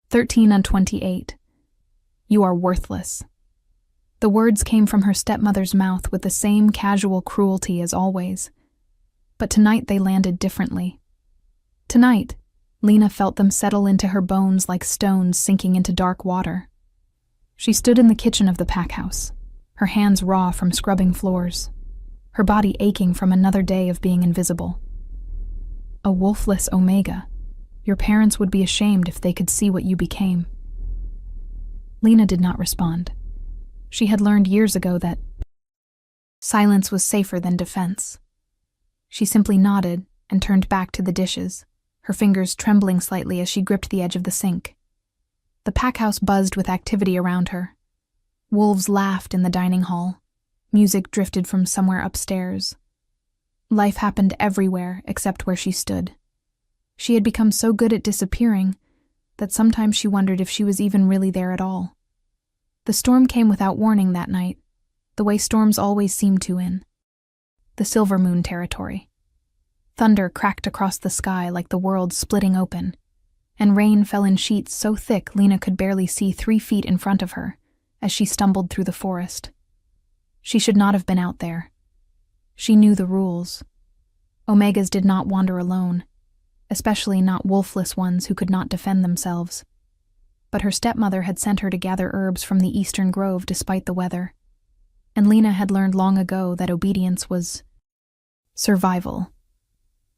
13 and 28. You are worthless. The words came from her stepmother's mouth with the same casual cruelty as always. But tonight they landed differently. Tonight, Lena felt them settle into her bones like stones sinking into dark water. She stood in the kitchen of the pack house, her hands raw from scrubbing floors, her body aching from another day of being invisible. A wolfless Omega. Your parents would be ashamed if they could see what you became. Lena did not respond. She had learned years ago that silence was safer than defense. She simply nodded and turned back to the dishes, her fingers trembling slightly as she gripped the edge of the sink. The pack house buzzed with activity around her. Wolves laughed in the dining hall. Music drifted from somewhere upstairs. Life happened everywhere except where she stood. She had become so good at disappearing that sometimes she wondered if she was even really there at all. The storm came without warning that night, the way storms always seem to in the Silver Moon territory. Thunder cracked across the sky like the world splitting open, and rain fell in sheets so thick Lena could barely see 3 feet in front of her as she stumbled through the forest. She should not have been out there. She knew the rules. Omegas did not wander alone, especially not wolfless ones who could not defend themselves. But her stepmother had sent her to gather herbs from the eastern grove despite the weather, and Lena had learned long ago that obedience was survival.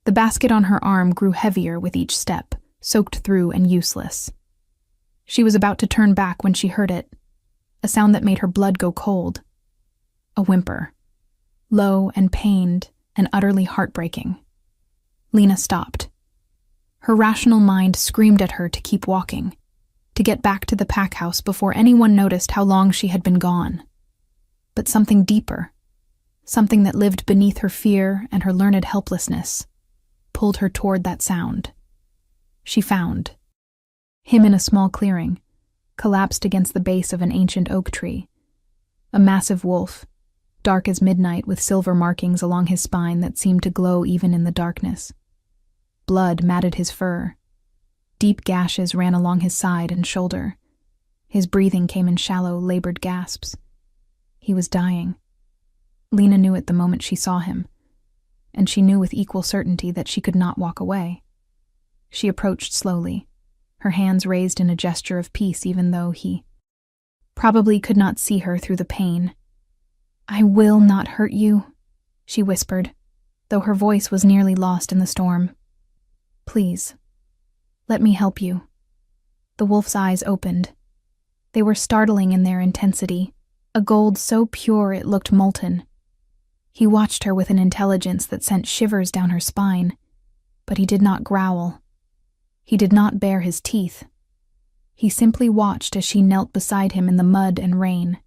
The basket on her arm grew heavier with each step, soaked through and useless. She was about to turn back when she heard it, a sound that made her blood go cold. A whimper, low and pained and utterly heartbreaking. Lena stopped. Her rational mind screamed at her to keep walking, to get back to the pack house before anyone noticed how long she had been gone. But something deeper, something that lived beneath her fear and her learned helplessness, pulled her toward that sound. She found him in a small clearing, collapsed against the base of an ancient oak tree. A massive wolf, dark as midnight with silver markings along his spine that seemed to glow even in the darkness. Blood matted his fur. Deep gashes ran along his side and shoulder. His breathing came in shallow, labored gasps. He was dying. Lena knew it the moment she saw him, and she knew with equal certainty that she could not walk away. She approached slowly, her hands raised in a gesture of peace even though he probably could not see her through the pain. "I will not hurt you," she whispered, though her voice was nearly lost in the storm. "Please, let me help you." The wolf's eyes opened. They were startling in their intensity, a gold so pure it looked molten. He watched her with an intelligence that sent shivers down her spine, but he did not growl. He did not bare his teeth. He simply watched as she knelt beside him in the mud and rain.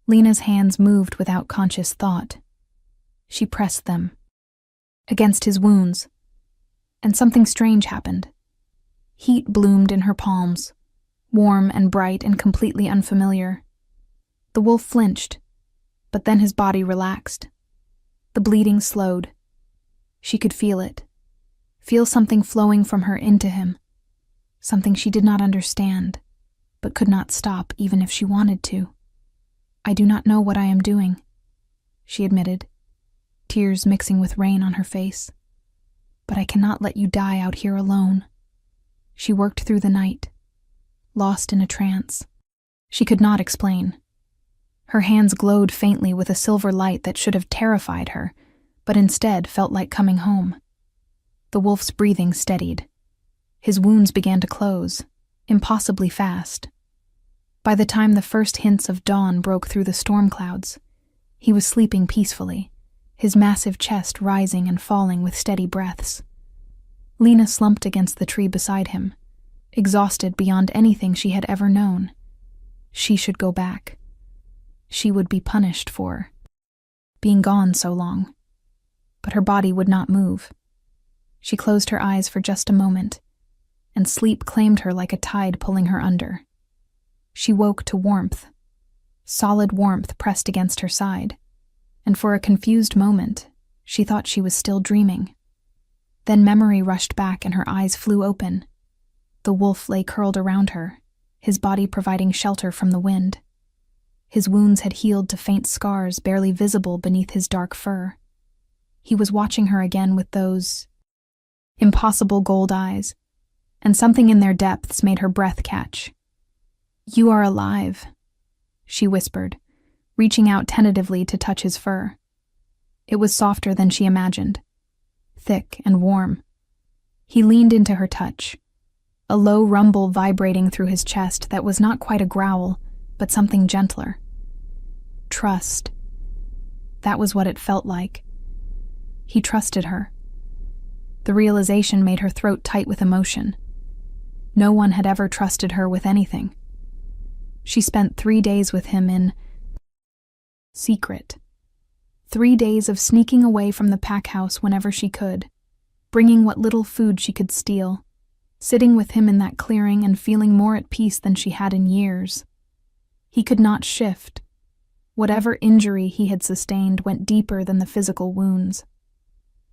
Lena's hands moved without conscious thought. She pressed them against his wounds, and something strange happened. Heat bloomed in her palms, warm and bright and completely unfamiliar. The wolf flinched, but then his body relaxed. The bleeding slowed. She could feel it, feel something flowing from her into him, something she did not understand, but could not stop even if she wanted to. "I do not know what I am doing," she admitted, tears mixing with rain on her face. "But I cannot let you die out here alone." She worked through the night, lost in a trance. She could not explain. Her hands glowed faintly with a silver light that should have terrified her, but instead felt like coming home. The wolf's breathing steadied. His wounds began to close, impossibly fast. By the time the first hints of dawn broke through the storm clouds, he was sleeping peacefully, his massive chest rising and falling with steady breaths. Lena slumped against the tree beside him, exhausted beyond anything she had ever known. She should go back. She would be punished for being gone so long. But her body would not move. She closed her eyes for just a moment, and sleep claimed her like a tide pulling her under. She woke to warmth. Solid warmth pressed against her side, and for a confused moment, she thought she was still dreaming. Then memory rushed back and her eyes flew open. The wolf lay curled around her, his body providing shelter from the wind. His wounds had healed to faint scars barely visible beneath his dark fur. He was watching her again with those impossible gold eyes, and something in their depths made her breath catch. "You are alive," she whispered, reaching out tentatively to touch his fur. It was softer than she imagined, thick and warm. He leaned into her touch, a low rumble vibrating through his chest that was not quite a growl, but something gentler. Trust. That was what it felt like. He trusted her. The realization made her throat tight with emotion. No one had ever trusted her with anything. She spent 3 days with him in secret. 3 days of sneaking away from the pack house whenever she could, bringing what little food she could steal, sitting with him in that clearing and feeling more at peace than she had in years. He could not shift. Whatever injury he had sustained went deeper than the physical wounds.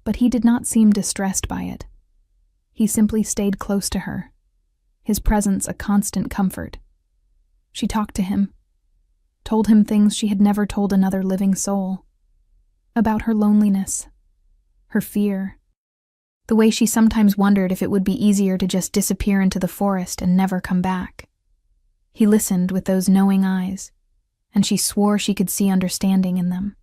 But he did not seem distressed by it. He simply stayed close to her, his presence a constant comfort. She talked to him, told him things she had never told another living soul. About her loneliness, her fear, the way she sometimes wondered if it would be easier to just disappear into the forest and never come back. He listened with those knowing eyes, and she swore she could see understanding in them.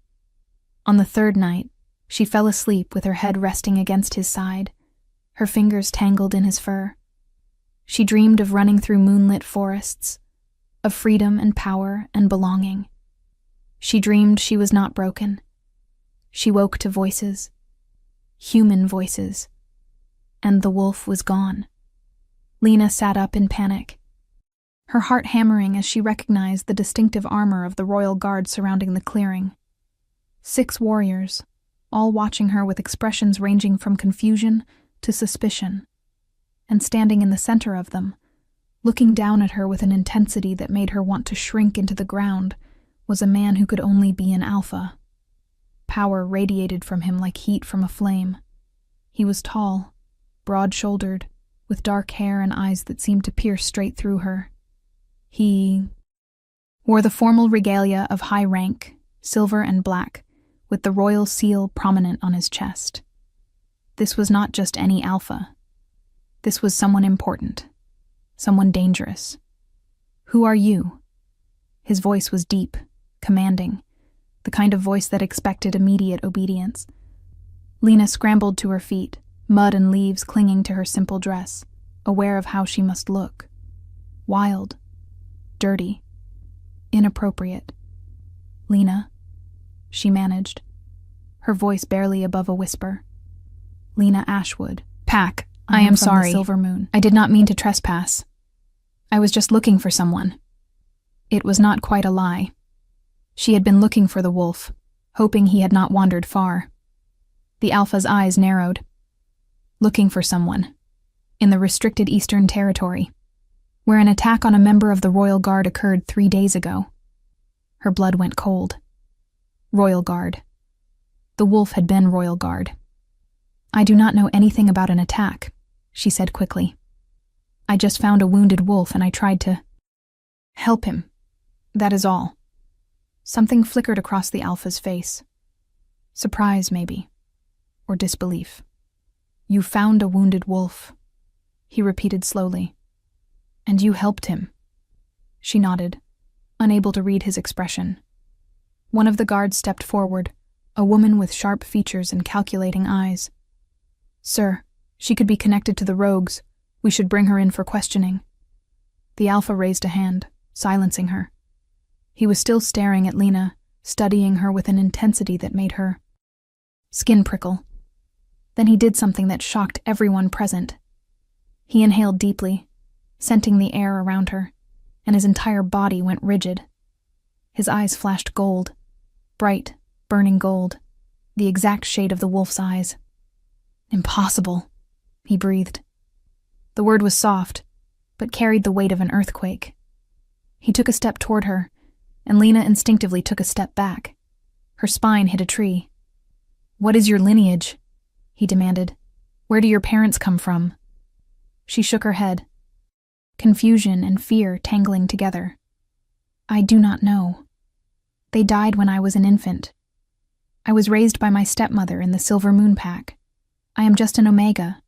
On the 3rd night, she fell asleep with her head resting against his side, her fingers tangled in his fur. She dreamed of running through moonlit forests, of freedom and power and belonging. She dreamed she was not broken. She woke to voices, human voices, and the wolf was gone. Lena sat up in panic, her heart hammering as she recognized the distinctive armor of the royal guard surrounding the clearing. 6 warriors, all watching her with expressions ranging from confusion to suspicion. And standing in the center of them, looking down at her with an intensity that made her want to shrink into the ground, was a man who could only be an alpha. Power radiated from him like heat from a flame. He was tall, broad-shouldered, with dark hair and eyes that seemed to pierce straight through her. He wore the formal regalia of high rank, silver and black, with the royal seal prominent on his chest. This was not just any alpha. This was someone important, someone dangerous. "Who are you?" His voice was deep, commanding, the kind of voice that expected immediate obedience. Lena scrambled to her feet, mud and leaves clinging to her simple dress, aware of how she must look. Wild, dirty, inappropriate. "Lena," she managed, her voice barely above a whisper. "Lena Ashwood. Pack, I am sorry. Silver Moon. I did not mean to trespass. I was just looking for someone." It was not quite a lie. She had been looking for the wolf, hoping he had not wandered far. The alpha's eyes narrowed. Looking for someone. In the restricted Eastern Territory, where an attack on a member of the Royal Guard occurred 3 days ago. Her blood went cold. Royal Guard. The wolf had been Royal Guard. "I do not know anything about an attack," she said quickly. "I just found a wounded wolf and I tried to help him. That is all." Something flickered across the alpha's face. Surprise, maybe. Or disbelief. "You found a wounded wolf," he repeated slowly. "And you helped him." She nodded, unable to read his expression. One of the guards stepped forward, a woman with sharp features and calculating eyes. "Sir, she could be connected to the rogues. We should bring her in for questioning." The alpha raised a hand, silencing her. He was still staring at Lena, studying her with an intensity that made her skin prickle. Then he did something that shocked everyone present. He inhaled deeply, scenting the air around her, and his entire body went rigid. His eyes flashed gold, bright, burning gold, the exact shade of the wolf's eyes. "Impossible," he breathed. The word was soft, but carried the weight of an earthquake. He took a step toward her, and Lena instinctively took a step back. Her spine hit a tree. "What is your lineage?" he demanded. "Where do your parents come from?" She shook her head, confusion and fear tangling together. I do not know. They died when I was an infant. I was raised by my stepmother in the Silver Moon Pack. I am just an Omega.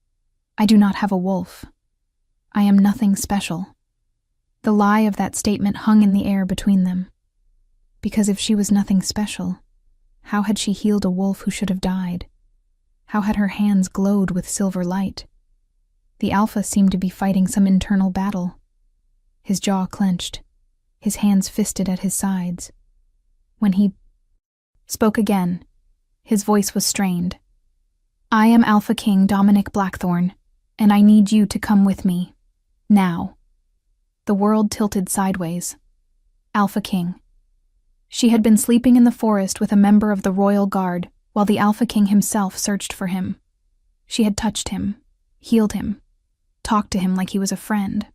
I do not have a wolf. I am nothing special. The lie of that statement hung in the air between them. Because if she was nothing special, how had she healed a wolf who should have died? How had her hands glowed with silver light? The Alpha seemed to be fighting some internal battle. His jaw clenched, his hands fisted at his sides. When he spoke again, his voice was strained. I am Alpha King Dominic Blackthorn, and I need you to come with me. Now. The world tilted sideways. Alpha King. She had been sleeping in the forest with a member of the Royal Guard while the Alpha King himself searched for him. She had touched him, healed him, talked to him like he was a friend.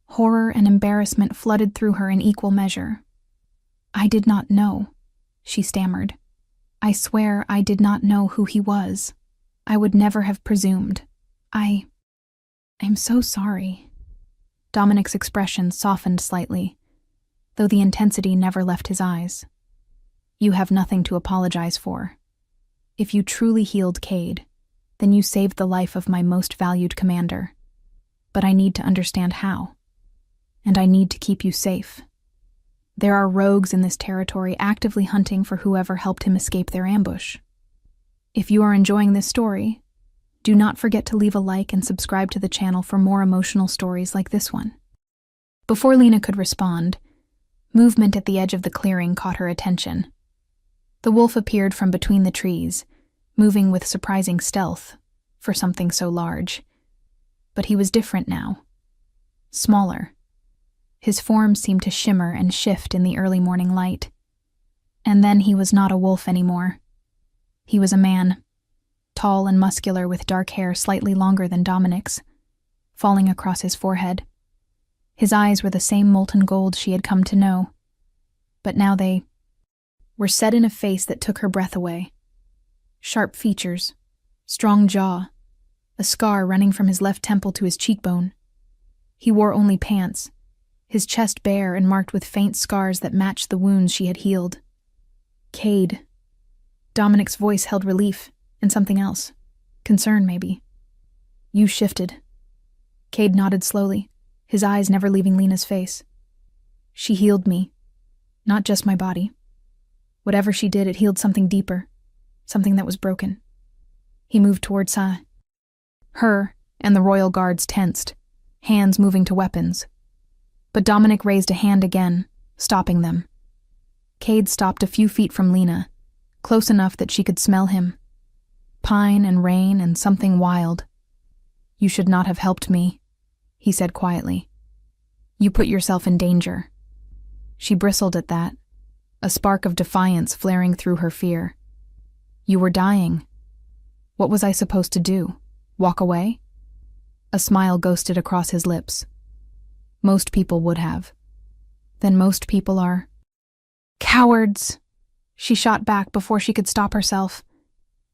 Horror and embarrassment flooded through her in equal measure. I did not know, she stammered. I swear I did not know who he was. I would never have presumed. I'm so sorry. Dominic's expression softened slightly, though the intensity never left his eyes. You have nothing to apologize for. If you truly healed Cade, then you saved the life of my most valued commander. But I need to understand how. And I need to keep you safe. There are rogues in this territory actively hunting for whoever helped him escape their ambush. If you are enjoying this story, do not forget to leave a like and subscribe to the channel for more emotional stories like this one. Before Lena could respond, movement at the edge of the clearing caught her attention. The wolf appeared from between the trees, moving with surprising stealth for something so large. But he was different now. Smaller. His form seemed to shimmer and shift in the early morning light. And then he was not a wolf anymore. He was a man, tall and muscular with dark hair slightly longer than Dominic's, falling across his forehead. His eyes were the same molten gold she had come to know, but now they were set in a face that took her breath away. Sharp features, strong jaw, a scar running from his left temple to his cheekbone. He wore only pants, his chest bare and marked with faint scars that matched the wounds she had healed. Cade. Dominic's voice held relief and something else. Concern, maybe. You shifted. Cade nodded slowly, his eyes never leaving Lena's face. She healed me, not just my body. Whatever she did, it healed something deeper, something that was broken. He moved towards her, and the Royal Guards tensed, hands moving to weapons. But Dominic raised a hand again, stopping them. Cade stopped a few feet from Lena, close enough that she could smell him. Pine and rain and something wild. You should not have helped me, he said quietly. You put yourself in danger. She bristled at that, a spark of defiance flaring through her fear. You were dying. What was I supposed to do? Walk away? A smile ghosted across his lips. Most people would have. Then most people are cowards. She shot back before she could stop herself.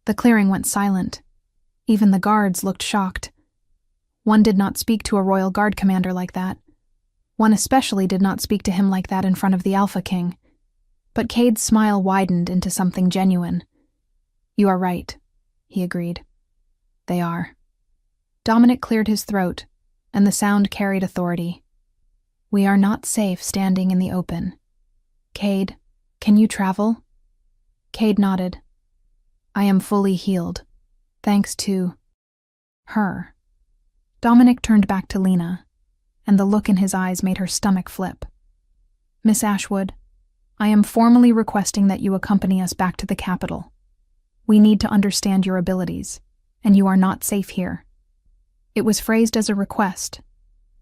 The clearing went silent. Even the guards looked shocked. One did not speak to a Royal Guard commander like that. One especially did not speak to him like that in front of the Alpha King. But Cade's smile widened into something genuine. You are right, he agreed. They are. Dominic cleared his throat, and the sound carried authority. We are not safe standing in the open. Cade, can you travel? Cade nodded. I am fully healed, thanks to her. Dominic turned back to Lena, and the look in his eyes made her stomach flip. Miss Ashwood, I am formally requesting that you accompany us back to the capital. We need to understand your abilities, and you are not safe here. It was phrased as a request,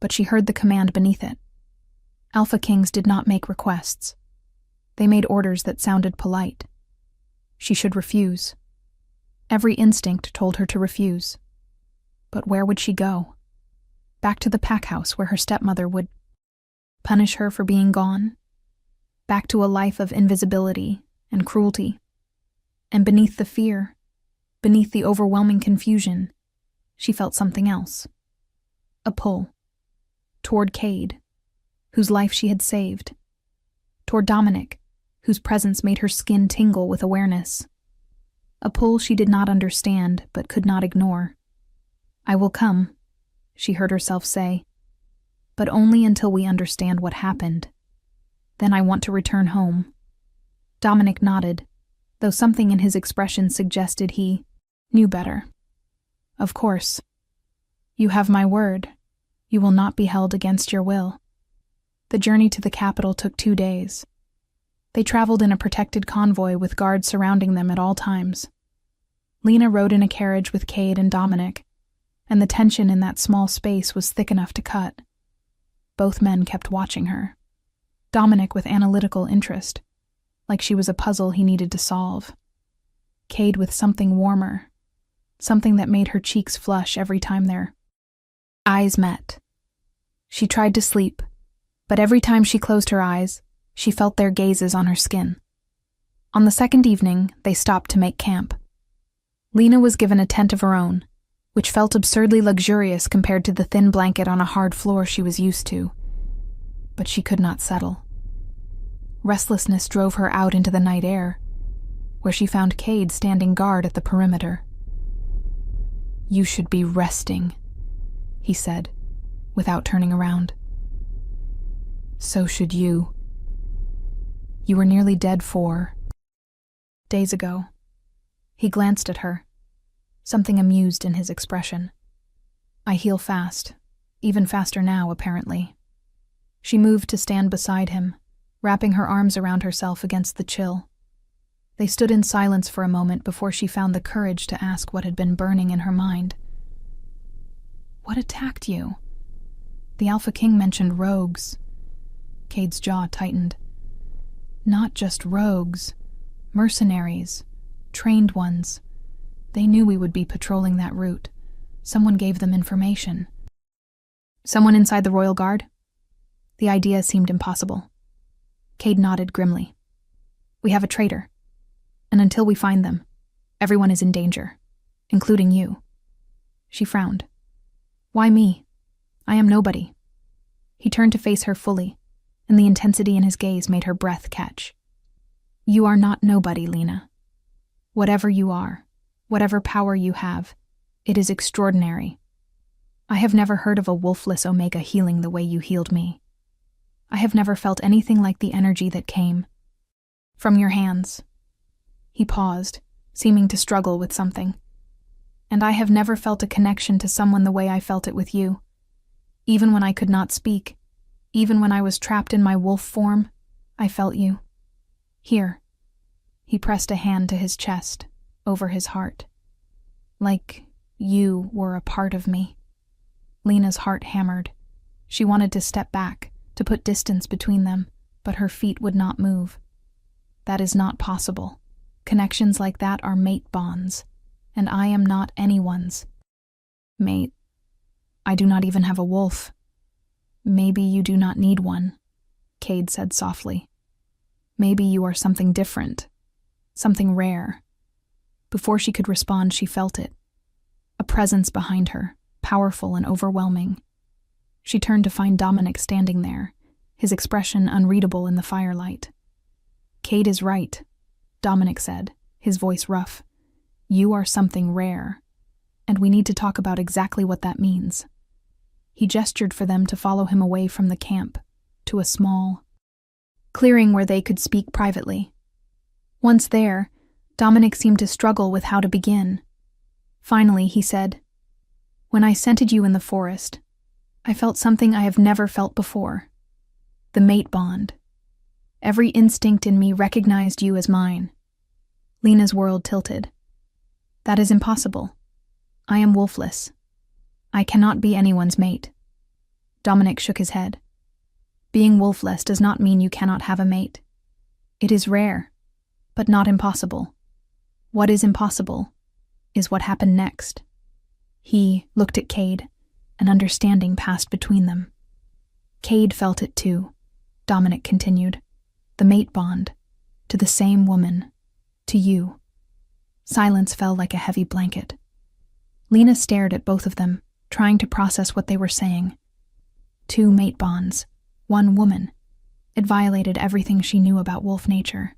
but she heard the command beneath it. Alpha Kings did not make requests. They made orders that sounded polite. She should refuse. Every instinct told her to refuse. But where would she go? Back to the pack house where her stepmother would punish her for being gone? Back to a life of invisibility and cruelty? And beneath the fear, beneath the overwhelming confusion, she felt something else. A pull. toward Cade, whose life she had saved, toward Dominic, whose presence made her skin tingle with awareness. A pull she did not understand but could not ignore. "I will come," she heard herself say, "but only until we understand what happened. Then I want to return home." Dominic nodded, though something in his expression suggested he knew better. "Of course. You have my word. You will not be held against your will." The journey to the capital took 2 days. They traveled in a protected convoy with guards surrounding them at all times. Lena rode in a carriage with Cade and Dominic, and the tension in that small space was thick enough to cut. Both men kept watching her. Dominic with analytical interest, like she was a puzzle he needed to solve. Cade with something warmer, something that made her cheeks flush every time their eyes met. She tried to sleep, but every time she closed her eyes, she felt their gazes on her skin. On the second evening, they stopped to make camp. Lena was given a tent of her own, which felt absurdly luxurious compared to the thin blanket on a hard floor she was used to. But she could not settle. Restlessness drove her out into the night air, where she found Cade standing guard at the perimeter. "You should be resting," he said, without turning around. "So should you. You were nearly dead 4 days ago." He glanced at her, something amused in his expression. "I heal fast, even faster now, apparently." She moved to stand beside him, wrapping her arms around herself against the chill. They stood in silence for a moment before she found the courage to ask what had been burning in her mind. "What attacked you? The Alpha King mentioned rogues." Cade's jaw tightened. "Not just rogues, mercenaries, trained ones. They knew we would be patrolling that route. Someone gave them information." "Someone inside the Royal Guard?" The idea seemed impossible. Cade nodded grimly. "We have a traitor, and until we find them, everyone is in danger, including you." She frowned. "Why me? I am nobody." He turned to face her fully, and the intensity in his gaze made her breath catch. "You are not nobody, Lena. Whatever you are, whatever power you have, it is extraordinary. I have never heard of a wolfless Omega healing the way you healed me. I have never felt anything like the energy that came from your hands." He paused, seeming to struggle with something. "And I have never felt a connection to someone the way I felt it with you. Even when I could not speak, even when I was trapped in my wolf form, I felt you. Here." He pressed a hand to his chest, over his heart. "Like you were a part of me." Lena's heart hammered. She wanted to step back, to put distance between them, but her feet would not move. That is not possible. Connections like that are mate bonds, and I am not anyone's mate. I do not even have a wolf." "Maybe you do not need one," Cade said softly. "Maybe you are something different, something rare." Before she could respond, she felt it. A presence behind her, powerful and overwhelming. She turned to find Dominic standing there, his expression unreadable in the firelight. "Cade is right," Dominic said, his voice rough. "You are something rare, and we need to talk about exactly what that means." He gestured for them to follow him away from the camp, to a small clearing where they could speak privately. Once there, Dominic seemed to struggle with how to begin. Finally, he said, "When I scented you in the forest, I felt something I have never felt before. The mate bond. Every instinct in me recognized you as mine." Lena's world tilted. "That is impossible. I am wolfless. I cannot be anyone's mate." Dominic shook his head. "Being wolfless does not mean you cannot have a mate. It is rare, but not impossible. What is impossible is what happened next." He looked at Cade, and understanding passed between them. "Cade felt it too," Dominic continued. "The mate bond. To the same woman. To you." Silence fell like a heavy blanket. Lena stared at both of them, trying to process what they were saying. 2 mate bonds, 1 woman. It violated everything she knew about wolf nature.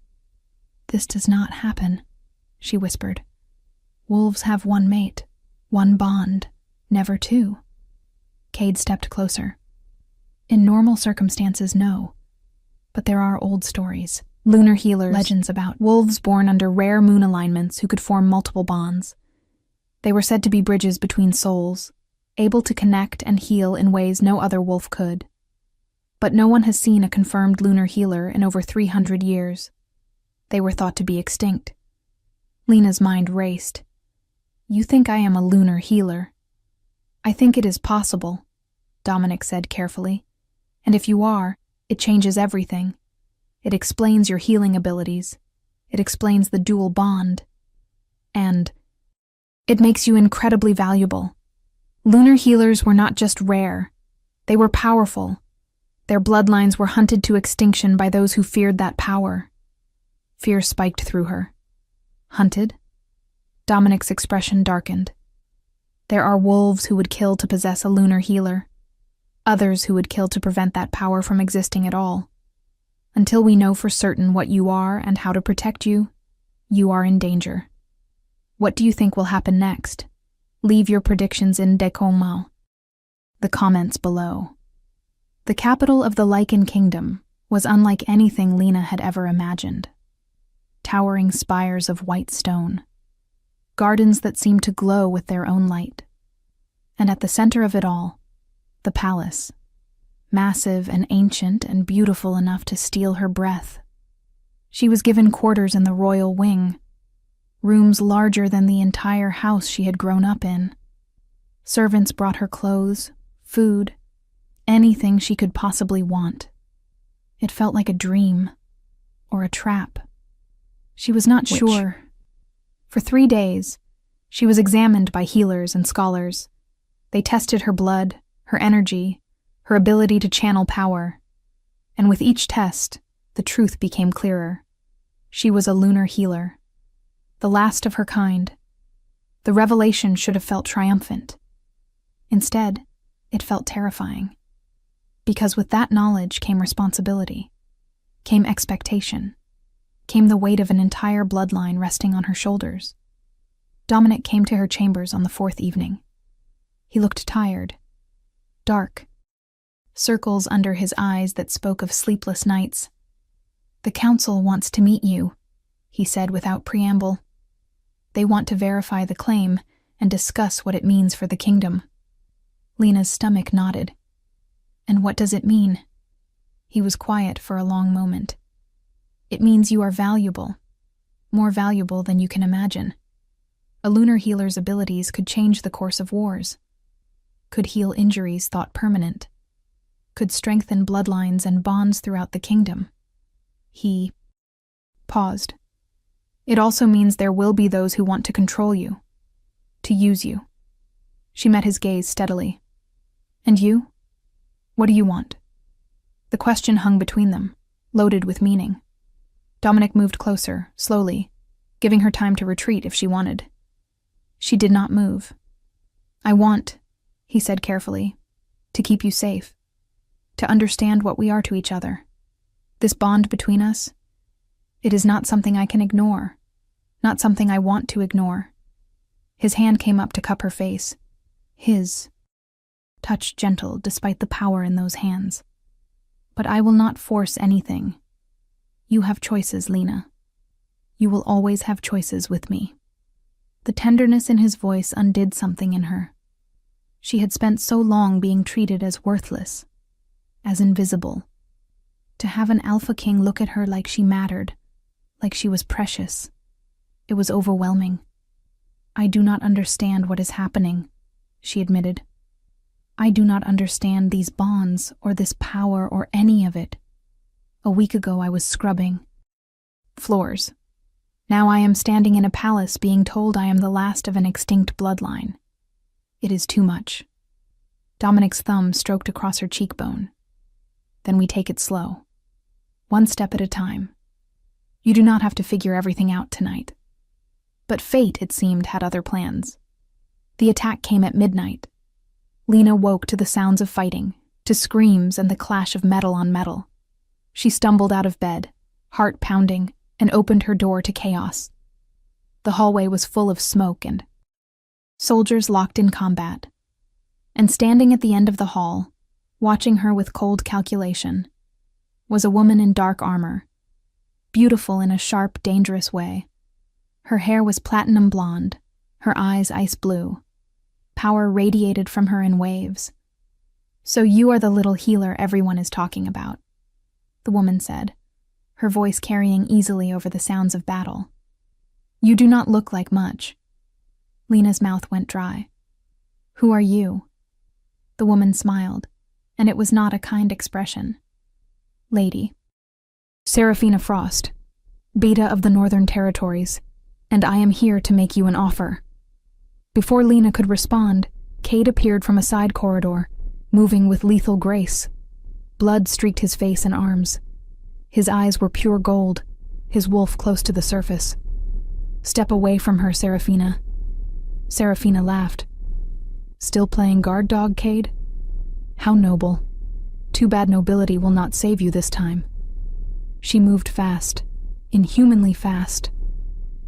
"This does not happen," she whispered. "Wolves have 1 mate, 1 bond, never 2. Cade stepped closer. "In normal circumstances, no. But there are old stories, lunar healers, legends about wolves born under rare moon alignments who could form multiple bonds. They were said to be bridges between souls, able to connect and heal in ways no other wolf could. But no one has seen a confirmed lunar healer in over 300 years. They were thought to be extinct." Lena's mind raced. "You think I am a lunar healer?" "I think it is possible," Dominic said carefully. "And if you are, it changes everything. It explains your healing abilities. It explains the dual bond. And it makes you incredibly valuable. Lunar healers were not just rare. They were powerful. Their bloodlines were hunted to extinction by those who feared that power." Fear spiked through her. "Hunted?" Dominic's expression darkened. "There are wolves who would kill to possess a lunar healer. Others who would kill to prevent that power from existing at all. Until we know for certain what you are and how to protect you, you are in danger. What do you think will happen next? Leave your predictions in décomments." The comments below. The capital of the Lycan Kingdom was unlike anything Lena had ever imagined. Towering spires of white stone. Gardens that seemed to glow with their own light. And at the center of it all, the palace. Massive and ancient and beautiful enough to steal her breath. She was given quarters in the royal wing, rooms larger than the entire house she had grown up in. Servants brought her clothes, food, anything she could possibly want. It felt like a dream, or a trap. She was not sure. For 3 days, she was examined by healers and scholars. They tested her blood, her energy, her ability to channel power. And with each test, the truth became clearer. She was a lunar healer. The last of her kind. The revelation should have felt triumphant. Instead, it felt terrifying. Because with that knowledge came responsibility, came expectation, came the weight of an entire bloodline resting on her shoulders. Dominic came to her chambers on the 4th evening. He looked tired, dark, circles under his eyes that spoke of sleepless nights. "The council wants to meet you," he said without preamble. "They want to verify the claim and discuss what it means for the kingdom." Lena's stomach nodded. "And what does it mean?" He was quiet for a long moment. "It means you are valuable, more valuable than you can imagine. A lunar healer's abilities could change the course of wars, could heal injuries thought permanent, could strengthen bloodlines and bonds throughout the kingdom." He paused. "It also means there will be those who want to control you, to use you." She met his gaze steadily. "And you? What do you want?" The question hung between them, loaded with meaning. Dominic moved closer, slowly, giving her time to retreat if she wanted. She did not move. "I want," he said carefully, "to keep you safe, to understand what we are to each other. This bond between us, it is not something I can ignore, not something I want to ignore." His hand came up to cup her face. His touch gentle despite the power in those hands. "But I will not force anything. You have choices, Lena. You will always have choices with me." The tenderness in his voice undid something in her. She had spent so long being treated as worthless, as invisible. To have an Alpha King look at her like she mattered, like she was precious, it was overwhelming. "I do not understand what is happening," she admitted. "I do not understand these bonds or this power or any of it. A week ago I was scrubbing floors. Now I am standing in a palace being told I am the last of an extinct bloodline. It is too much." Dominic's thumb stroked across her cheekbone. "Then we take it slow. One step at a time. You do not have to figure everything out tonight." But fate, it seemed, had other plans. The attack came at midnight. Lena woke to the sounds of fighting, to screams and the clash of metal on metal. She stumbled out of bed, heart pounding, and opened her door to chaos. The hallway was full of smoke and soldiers locked in combat. And standing at the end of the hall, watching her with cold calculation, was a woman in dark armor, beautiful in a sharp, dangerous way. Her hair was platinum blonde, her eyes ice blue. Power radiated from her in waves. "So you are the little healer everyone is talking about," the woman said, her voice carrying easily over the sounds of battle. "You do not look like much." Lena's mouth went dry. "Who are you?" The woman smiled, and it was not a kind expression. "Lady. Seraphina Frost, Beta of the Northern Territories, and I am here to make you an offer." Before Lena could respond, Cade appeared from a side corridor, moving with lethal grace. Blood streaked his face and arms. His eyes were pure gold, his wolf close to the surface. "Step away from her, Seraphina." Seraphina laughed. "Still playing guard dog, Cade? How noble. Too bad nobility will not save you this time." She moved fast, inhumanly fast.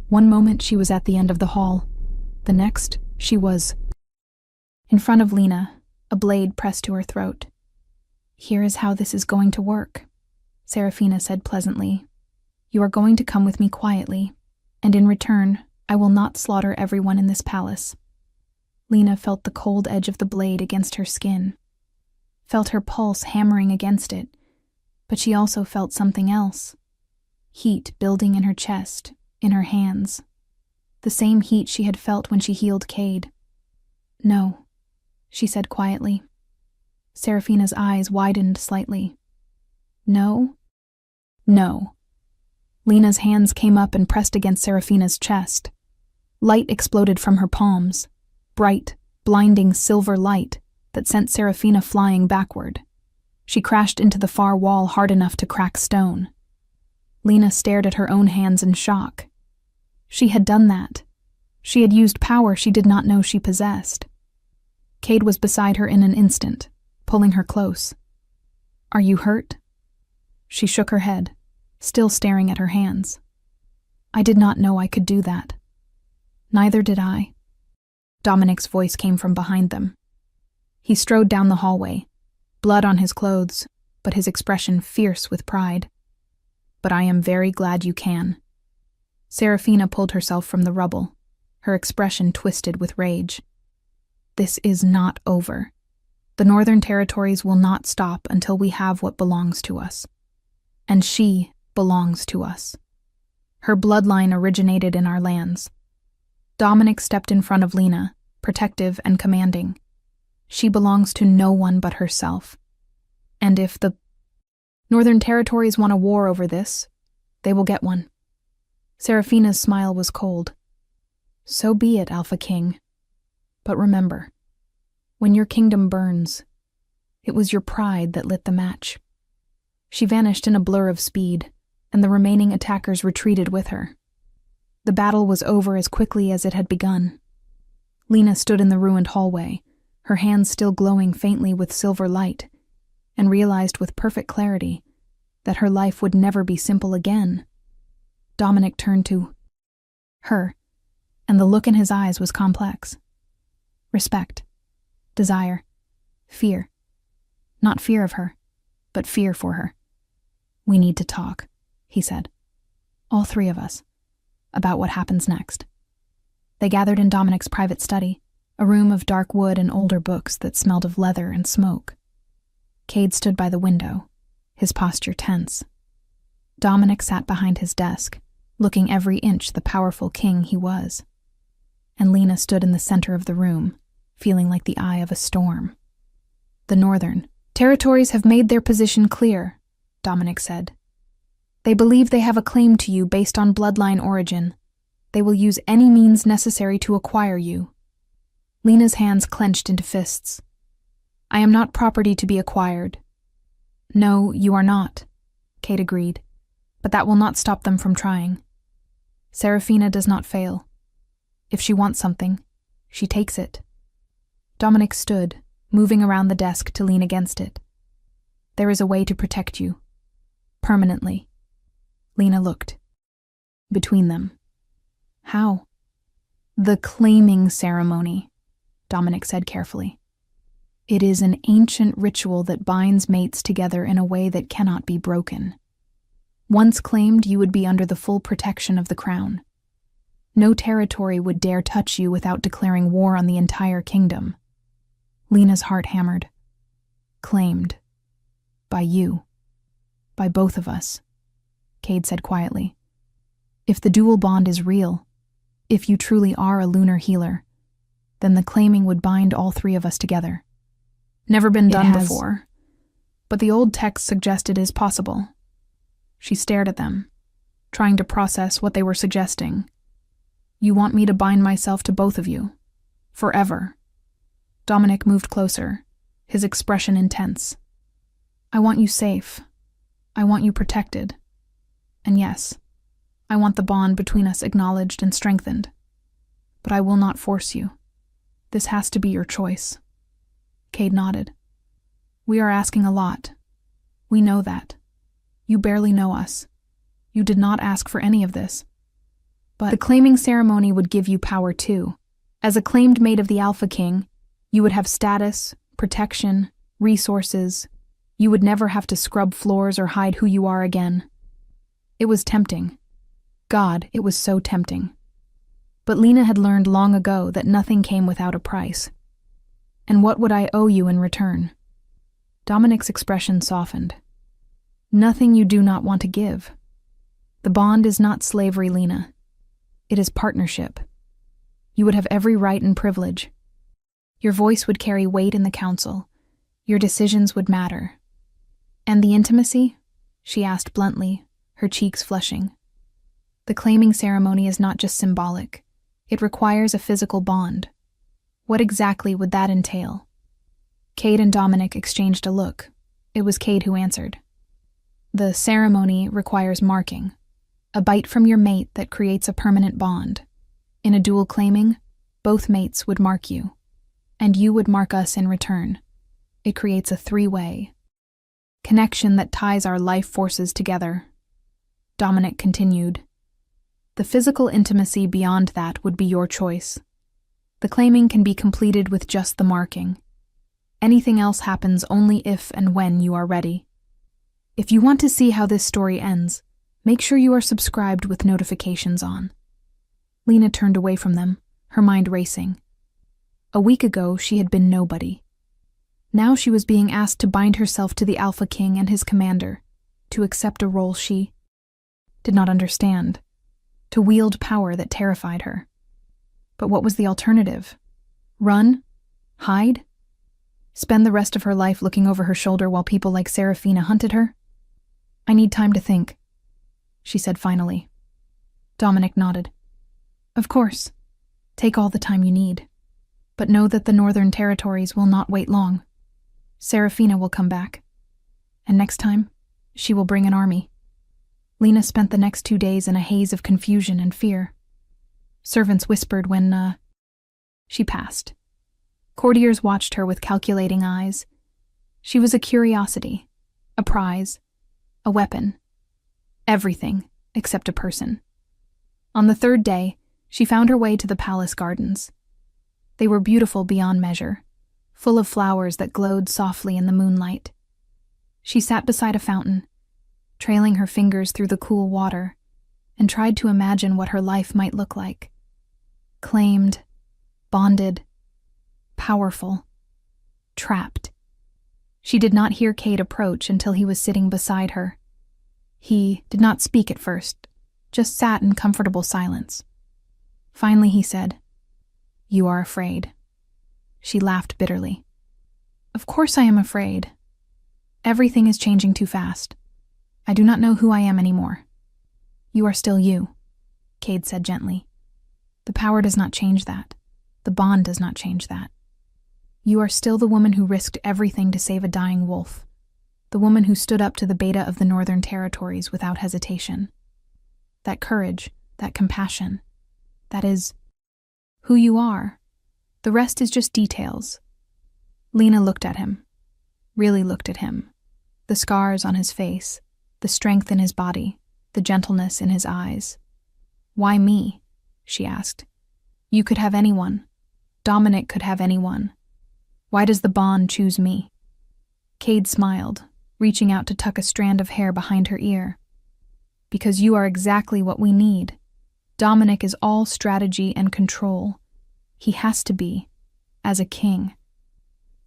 One moment she was at the end of the hall. The next, she was in front of Lena, a blade pressed to her throat. "Here is how this is going to work," Seraphina said pleasantly. "You are going to come with me quietly, and in return, I will not slaughter everyone in this palace." Lena felt the cold edge of the blade against her skin, felt her pulse hammering against it, but she also felt something else. Heat building in her chest, in her hands. The same heat she had felt when she healed Cade. "No," she said quietly. Seraphina's eyes widened slightly. "No? No." Lena's hands came up and pressed against Seraphina's chest. Light exploded from her palms, bright, blinding silver light that sent Seraphina flying backward. She crashed into the far wall hard enough to crack stone. Lena stared at her own hands in shock. She had done that. She had used power she did not know she possessed. Cade was beside her in an instant, pulling her close. "Are you hurt?" She shook her head, still staring at her hands. "I did not know I could do that." "Neither did I." Dominic's voice came from behind them. He strode down the hallway, blood on his clothes, but his expression fierce with pride. "But I am very glad you can." Seraphina pulled herself from the rubble, her expression twisted with rage. "This is not over. The Northern Territories will not stop until we have what belongs to us. And she belongs to us. Her bloodline originated in our lands." Dominic stepped in front of Lena, protective and commanding. "She belongs to no one but herself. And if the Northern Territories want a war over this, they will get one." Seraphina's smile was cold. "So be it, Alpha King. But remember, when your kingdom burns, it was your pride that lit the match." She vanished in a blur of speed, and the remaining attackers retreated with her. The battle was over as quickly as it had begun. Lena stood in the ruined hallway, her hands still glowing faintly with silver light, and realized with perfect clarity that her life would never be simple again. Dominic turned to her, and the look in his eyes was complex. Respect, desire, fear. Not fear of her, but fear for her. "We need to talk," he said. "All three of us, about what happens next." They gathered in Dominic's private study, a room of dark wood and older books that smelled of leather and smoke. Cade stood by the window, his posture tense. Dominic sat behind his desk, looking every inch the powerful king he was. And Lena stood in the center of the room, feeling like the eye of a storm. "The Northern Territories have made their position clear," Dominic said. "They believe they have a claim to you based on bloodline origin. They will use any means necessary to acquire you." Lena's hands clenched into fists. "I am not property to be acquired." "No, you are not," Cade agreed, "but that will not stop them from trying. Seraphina does not fail. If she wants something, she takes it." Dominic stood, moving around the desk to lean against it. There is a way to protect you. Permanently. Lena looked. Between them. How? The claiming ceremony, Dominic said carefully. It is an ancient ritual that binds mates together in a way that cannot be broken. Once claimed, you would be under the full protection of the crown. No territory would dare touch you without declaring war on the entire kingdom. Lena's heart hammered. Claimed. By you. By both of us, Cade said quietly. If the dual bond is real, if you truly are a lunar healer, then the claiming would bind all three of us together. Never been done before, but the old text suggested it is possible. She stared at them, trying to process what they were suggesting. You want me to bind myself to both of you, forever. Dominic moved closer, his expression intense. I want you safe. I want you protected. And yes, I want the bond between us acknowledged and strengthened. But I will not force you. This has to be your choice. Cade nodded. We are asking a lot. We know that. You barely know us. You did not ask for any of this. But the claiming ceremony would give you power too. As a claimed mate of the Alpha King, you would have status, protection, resources. You would never have to scrub floors or hide who you are again. It was tempting. God, it was so tempting. But Lena had learned long ago that nothing came without a price. And what would I owe you in return? Dominic's expression softened. Nothing you do not want to give. The bond is not slavery, Lena. It is partnership. You would have every right and privilege. Your voice would carry weight in the council. Your decisions would matter. And the intimacy? She asked bluntly, her cheeks flushing. The claiming ceremony is not just symbolic. It requires a physical bond. What exactly would that entail? Cade and Dominic exchanged a look. It was Cade who answered. The ceremony requires marking. A bite from your mate that creates a permanent bond. In a dual claiming, both mates would mark you. And you would mark us in return. It creates a three-way connection that ties our life forces together. Dominic continued. The physical intimacy beyond that would be your choice. The claiming can be completed with just the marking. Anything else happens only if and when you are ready. If you want to see how this story ends, make sure you are subscribed with notifications on. Lena turned away from them, her mind racing. A week ago, she had been nobody. Now she was being asked to bind herself to the Alpha King and his commander, to accept a role she did not understand, to wield power that terrified her. But what was the alternative? Run? Hide? Spend the rest of her life looking over her shoulder while people like Serafina hunted her? I need time to think, she said finally. Dominic nodded. Of course. Take all the time you need. But know that the Northern Territories will not wait long. Serafina will come back. And next time, she will bring an army. Lena spent the next 2 days in a haze of confusion and fear. Servants whispered when, she passed. Courtiers watched her with calculating eyes. She was a curiosity, a prize, a weapon. Everything except a person. On the 3rd day, she found her way to the palace gardens. They were beautiful beyond measure, full of flowers that glowed softly in the moonlight. She sat beside a fountain, trailing her fingers through the cool water, and tried to imagine what her life might look like. Claimed, bonded, powerful, trapped. She did not hear Cade approach until he was sitting beside her. He did not speak at first, just sat in comfortable silence. Finally he said, "You are afraid." She laughed bitterly. "Of course I am afraid. Everything is changing too fast. I do not know who I am anymore." "You are still you," Cade said gently. "The power does not change that. The bond does not change that. You are still the woman who risked everything to save a dying wolf. The woman who stood up to the beta of the Northern Territories without hesitation. That courage, that compassion, that is who you are. The rest is just details." Lena looked at him, really looked at him, The scars on his face, the strength in his body, the gentleness in his eyes. "Why me?" she asked. "You could have anyone. Dominic could have anyone. Why does the bond choose me?" Cade smiled, reaching out to tuck a strand of hair behind her ear. "Because you are exactly what we need. Dominic is all strategy and control. He has to be, as a king.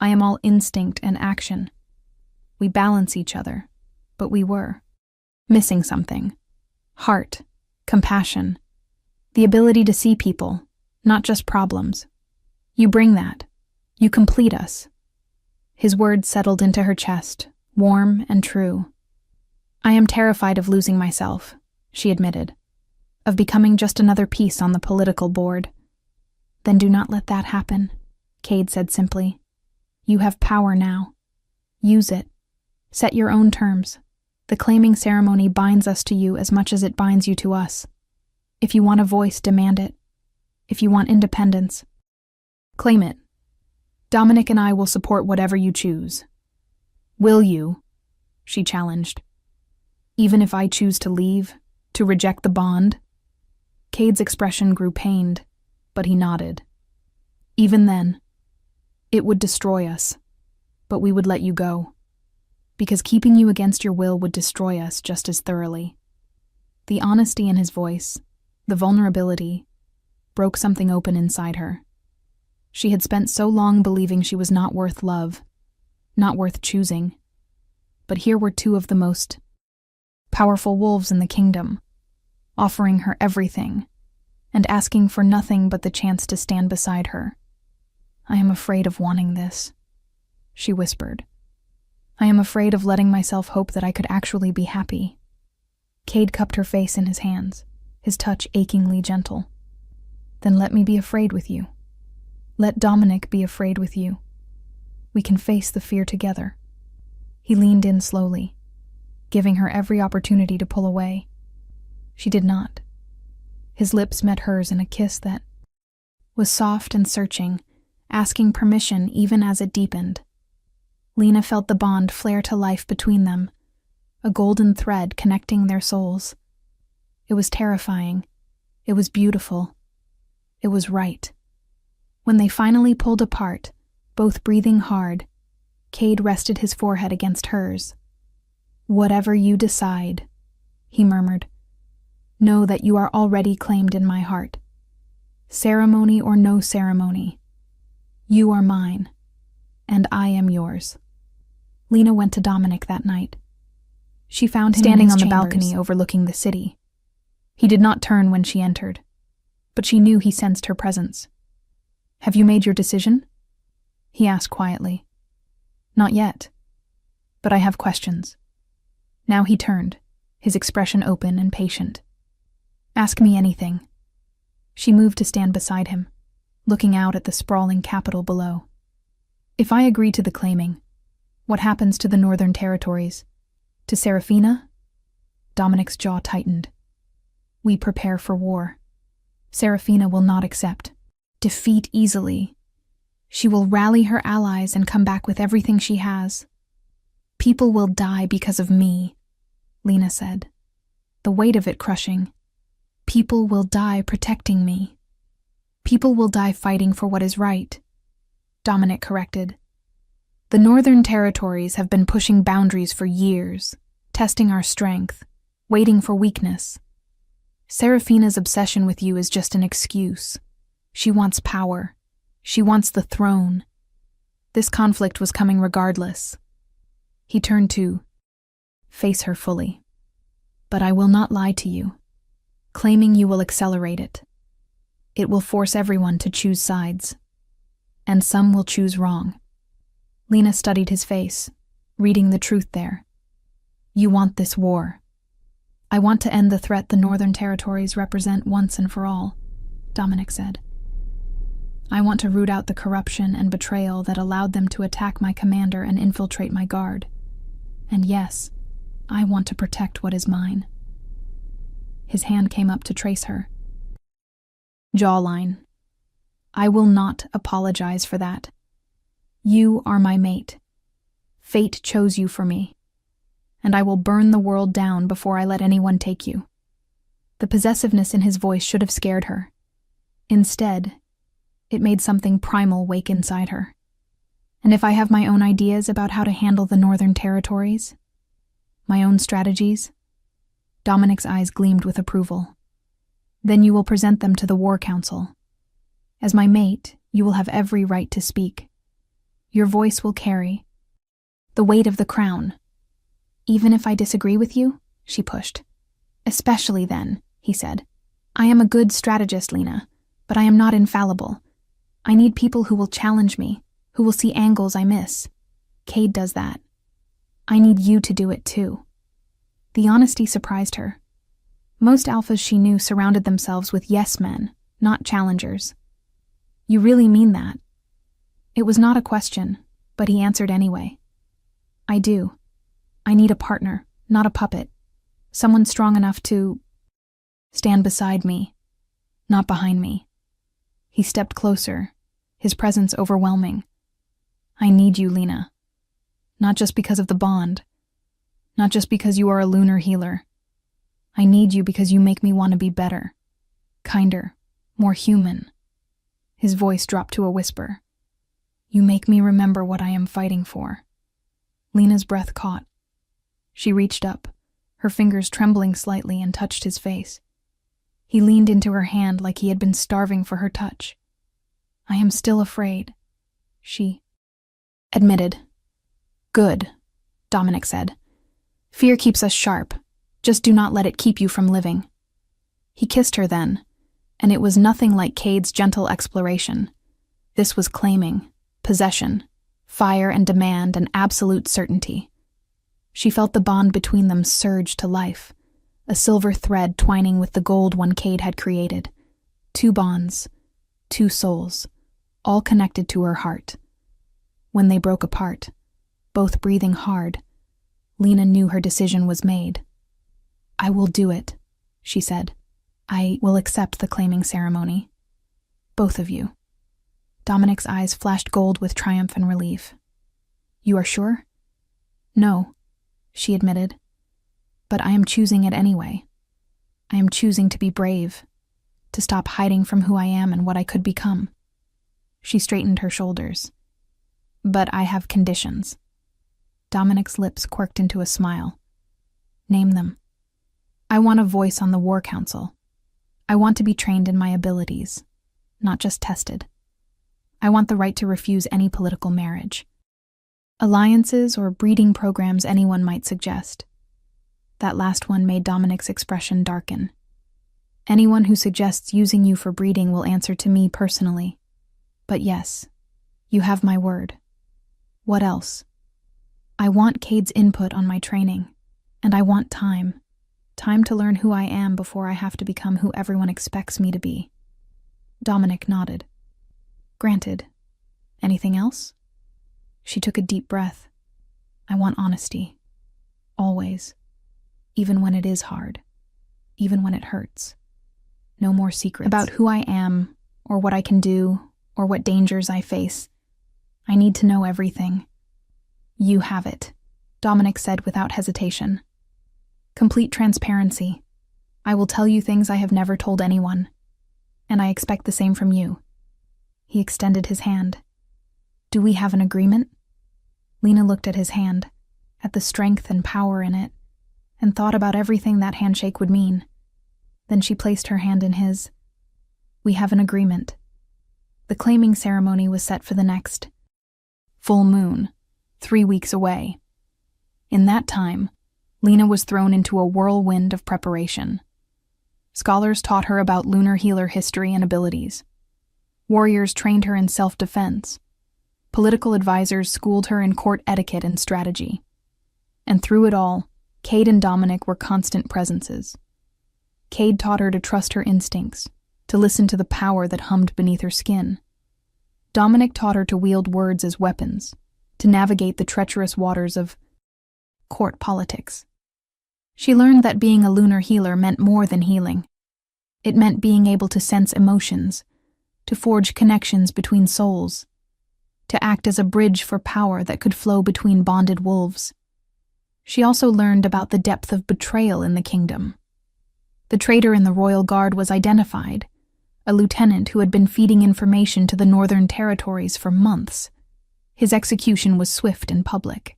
I am all instinct and action. We balance each other, but we were missing something. Heart, compassion, the ability to see people, not just problems. You bring that. You complete us." His words settled into her chest, warm and true. "I am terrified of losing myself," she admitted, "of becoming just another piece on the political board." "Then do not let that happen," Cade said simply. "You have power now. Use it. Set your own terms. The claiming ceremony binds us to you as much as it binds you to us. If you want a voice, demand it. If you want independence, claim it. Dominic and I will support whatever you choose." "Will you?" she challenged. "Even if I choose to leave, to reject the bond?" Cade's expression grew pained, but he nodded. "Even then, it would destroy us, but we would let you go. Because keeping you against your will would destroy us just as thoroughly." The honesty in his voice, the vulnerability, broke something open inside her. She had spent so long believing she was not worth love, not worth choosing. But here were two of the most powerful wolves in the kingdom, offering her everything, and asking for nothing but the chance to stand beside her. "I am afraid of wanting this," she whispered. "I am afraid of letting myself hope that I could actually be happy." Cade cupped her face in his hands, his touch achingly gentle. "Then let me be afraid with you. Let Dominic be afraid with you. We can face the fear together." He leaned in slowly, giving her every opportunity to pull away. She did not. His lips met hers in a kiss that was soft and searching, asking permission even as it deepened. Lena felt the bond flare to life between them, a golden thread connecting their souls. It was terrifying. It was beautiful. It was right. When they finally pulled apart, both breathing hard, Cade rested his forehead against hers. "Whatever you decide," he murmured, "know that you are already claimed in my heart. Ceremony or no ceremony, you are mine, and I am yours." Lena went to Dominic that night. She found him standing on the balcony overlooking the city. He did not turn when she entered, but she knew he sensed her presence. "Have you made your decision?" he asked quietly. "Not yet, but I have questions." Now he turned, his expression open and patient. "Ask me anything." She moved to stand beside him, looking out at the sprawling capital below. "If I agree to the claiming, what happens to the Northern Territories? To Serafina?" Dominic's jaw tightened. "We prepare for war. Serafina will not accept defeat easily. She will rally her allies and come back with everything she has. People will die because of me," Lena said, the weight of it crushing. "People will die protecting me. People will die fighting for what is right," Dominic corrected. "The Northern Territories have been pushing boundaries for years, testing our strength, waiting for weakness. Serafina's obsession with you is just an excuse. She wants power. She wants the throne. This conflict was coming regardless." He turned to face her fully. "But I will not lie to you. Claiming you will accelerate it. It will force everyone to choose sides. And some will choose wrong." Lena studied his face, reading the truth there. "You want this war." "I want to end the threat the Northern Territories represent once and for all," Dominic said. "I want to root out the corruption and betrayal that allowed them to attack my commander and infiltrate my guard. And yes, I want to protect what is mine." His hand came up to trace her jawline. "I will not apologize for that. You are my mate. Fate chose you for me. and I will burn the world down before I let anyone take you." The possessiveness in his voice should have scared her. Instead, it made something primal wake inside her. "And if I have my own ideas about how to handle the Northern Territories? My own strategies?" Dominic's eyes gleamed with approval. "Then you will present them to the War Council. As my mate, you will have every right to speak. Your voice will carry the weight of the crown." "Even if I disagree with you?" she pushed. "Especially then," he said. "I am a good strategist, Lena, but I am not infallible. I need people who will challenge me, who will see angles I miss. Cade does that. I need you to do it too." The honesty surprised her. Most alphas she knew surrounded themselves with yes men, not challengers. "You really mean that?" It was not a question, but he answered anyway. "I do. I need a partner, not a puppet. Someone strong enough to stand beside me, not behind me." He stepped closer, his presence overwhelming. "I need you, Lena. Not just because of the bond. Not just because you are a lunar healer. I need you because you make me want to be better, kinder, more human." His voice dropped to a whisper. "You make me remember what I am fighting for." Lena's breath caught. She reached up, her fingers trembling slightly, and touched his face. He leaned into her hand like he had been starving for her touch. "I am still afraid," she admitted. "Good," Dominic said. "Fear keeps us sharp. Just do not let it keep you from living." He kissed her then, and it was nothing like Cade's gentle exploration. This was claiming, possession, fire and demand, and absolute certainty. She felt the bond between them surge to life, a silver thread twining with the gold one Cade had created. Two bonds, two souls, all connected to her heart. When they broke apart, both breathing hard, Lena knew her decision was made. "I will do it," she said. "I will accept the claiming ceremony. Both of you." Dominic's eyes flashed gold with triumph and relief. "You are sure?" "No," she admitted. "But I am choosing it anyway. I am choosing to be brave, to stop hiding from who I am and what I could become." She straightened her shoulders. "But I have conditions." Dominic's lips quirked into a smile. "Name them." "I want a voice on the War Council. I want to be trained in my abilities, not just tested. I want the right to refuse any political marriage. Alliances or breeding programs anyone might suggest." That last one made Dominic's expression darken. "Anyone who suggests using you for breeding will answer to me personally. But yes, you have my word. What else? I want Cade's input on my training, and I want time. Time to learn who I am before I have to become who everyone expects me to be." Dominic nodded. "Granted. Anything else?" She took a deep breath. "I want honesty. Always. Even when it is hard. Even when it hurts. No more secrets about who I am, or what I can do, or what dangers I face. I need to know everything." "You have it," Dominic said without hesitation. "Complete transparency. I will tell you things I have never told anyone. And I expect the same from you." He extended his hand. "Do we have an agreement?" Lena looked at his hand, at the strength and power in it, and thought about everything that handshake would mean. Then she placed her hand in his. "We have an agreement." The claiming ceremony was set for the next full moon, 3 weeks away. In that time, Lena was thrown into a whirlwind of preparation. Scholars taught her about lunar healer history and abilities. Warriors trained her in self-defense. Political advisors schooled her in court etiquette and strategy. And through it all, Cade and Dominic were constant presences. Cade taught her to trust her instincts, to listen to the power that hummed beneath her skin. Dominic taught her to wield words as weapons, to navigate the treacherous waters of court politics. She learned that being a lunar healer meant more than healing. It meant being able to sense emotions, to forge connections between souls, to act as a bridge for power that could flow between bonded wolves. She also learned about the depth of betrayal in the kingdom. The traitor in the royal guard was identified, a lieutenant who had been feeding information to the northern territories for months. His execution was swift and public.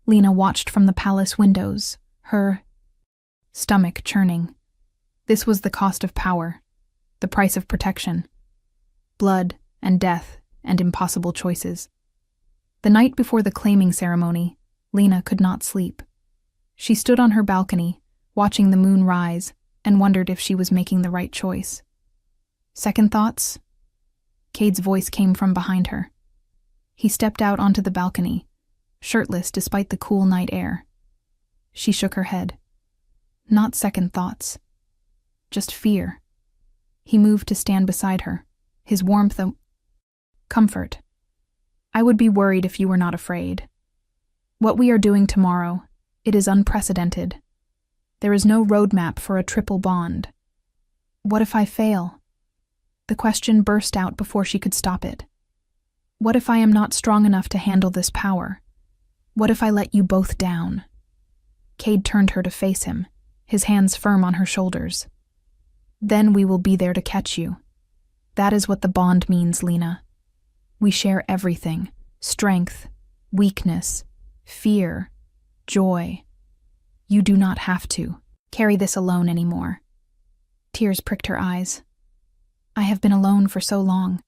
Lena watched from the palace windows, her stomach churning. This was the cost of power, the price of protection. Blood and death and impossible choices. The night before the claiming ceremony, Lena could not sleep. She stood on her balcony, watching the moon rise, and wondered if she was making the right choice. Second thoughts? Cade's voice came from behind her. He stepped out onto the balcony, shirtless despite the cool night air. She shook her head. Not second thoughts. Just fear. He moved to stand beside her, his warmth a comfort. I would be worried if you were not afraid. What we are doing tomorrow, it is unprecedented. There is no roadmap for a triple bond. What if I fail? The question burst out before she could stop it. What if I am not strong enough to handle this power? What if I let you both down? Cade turned her to face him, his hands firm on her shoulders. Then we will be there to catch you. That is what the bond means, Lena. We share everything: strength, weakness, fear, joy. You do not have to carry this alone anymore. Tears pricked her eyes. I have been alone for so long.